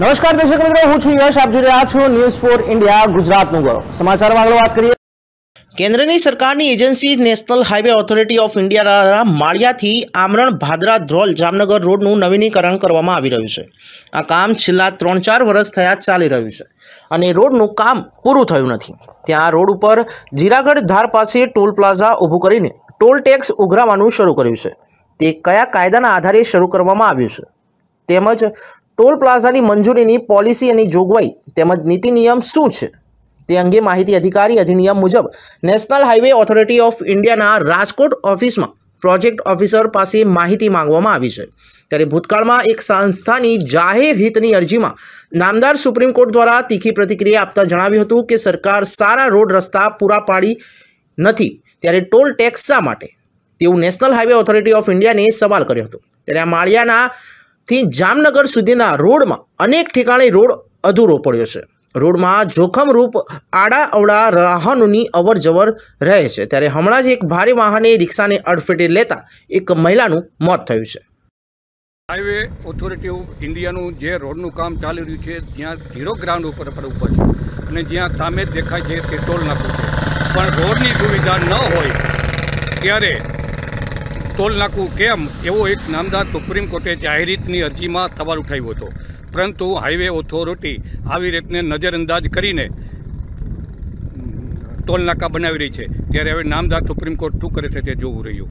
નમસ્કાર દર્શક મિત્રો, હું છું યશ. આપ જોઈ રહ્યા છો ન્યૂઝ ફોર ઇન્ડિયા ગુજરાતનું ગૌરવ. સમાચારમાં આગળ વાત કરીએ. કેન્દ્રની સરકારની agency national highway authority of India દ્વારા માળિયાથી આમરણ ભાદરા ધ્રોલ જામનગર રોડનું નવીનીકરણ કરવામાં આવી રહ્યું છે. આ કામ છેલ્લા 3-4 વર્ષ થયા ચાલી રહ્યું છે અને રોડનું કામ પૂરું થયું નથી. ત્યાં રોડ ઉપર જીરાગઢ ધાર પાસે ટોલ પ્લાઝા ઊભું કરીને ટોલ ટેક્સ ઉઘરાવવાનું શરૂ કર્યું છે. તે કયા કાયદાના આધારે શરૂ કરવામાં આવ્યું છે તેમજ ટોલ પ્લાઝાની મંજૂરીની પોલિસી અને જોગવાઈ તેમજ નીતિ નિયમ શું છે તે અંગે માહિતી અધિકારી અધિનિયમ મુજબ નેશનલ હાઈવે ઓથોરિટી ઓફ ઇન્ડિયાના રાજકોટ ઓફિસમાં પ્રોજેક્ટ ઓફિસર પાસે માહિતી માંગવામાં આવી છે. ત્યારે ભૂતકાળમાં એક સંસ્થાની જાહેર હિતની અરજીમાં નામદાર સુપ્રીમ કોર્ટ દ્વારા તીખી પ્રતિક્રિયા આપતા જણાવ્યું હતું કે સરકાર સારા રોડ રસ્તા પૂરા પાડી નથી, ત્યારે ટોલ ટેક્સ શા માટે, તેવું નેશનલ હાઈવે ઓથોરિટી ઓફ ઇન્ડિયાને સવાલ કર્યો હતો. ત્યારે આ માળિયાના થી જામનગર સુધીના રોડમાં અનેક ઠેકાણે રોડ અધૂરો પડ્યો છે. રોડમાં જોખમરૂપ આડા અવડા વાહનોની અવર જવર રહે છે. ત્યારે હમણાં જ એક ભારે વાહને રિક્ષાને અડફેટે લેતા એક મહિલાનું મોત થયું છે. હાઈવે ઓથોરિટી ઓફ ઇન્ડિયાનું જે રોડનું કામ ચાલી રહ્યું છે જ્યાં 0 ગ્રાઉન્ડ ઉપર ઉપર છે અને જ્યાં સામે જ દેખાય છે તે ટોલ નાકું છે, પણ રોડની સુવિધા ન હોય ત્યારે ટોલ નાકું કેમ, એવો એક નામદાર સુપ્રીમ કોર્ટે જાહેરિતની અરજીમાં સવાલ ઉઠાવ્યો હતો. પરંતુ હાઈવે ઓથોરિટી આવી રીતને નજરઅંદાજ કરીને ટોલ નાકા બનાવી રહી છે. ત્યારે હવે નામદાર સુપ્રીમ કોર્ટ શું કરે છે તે જોવું રહ્યું.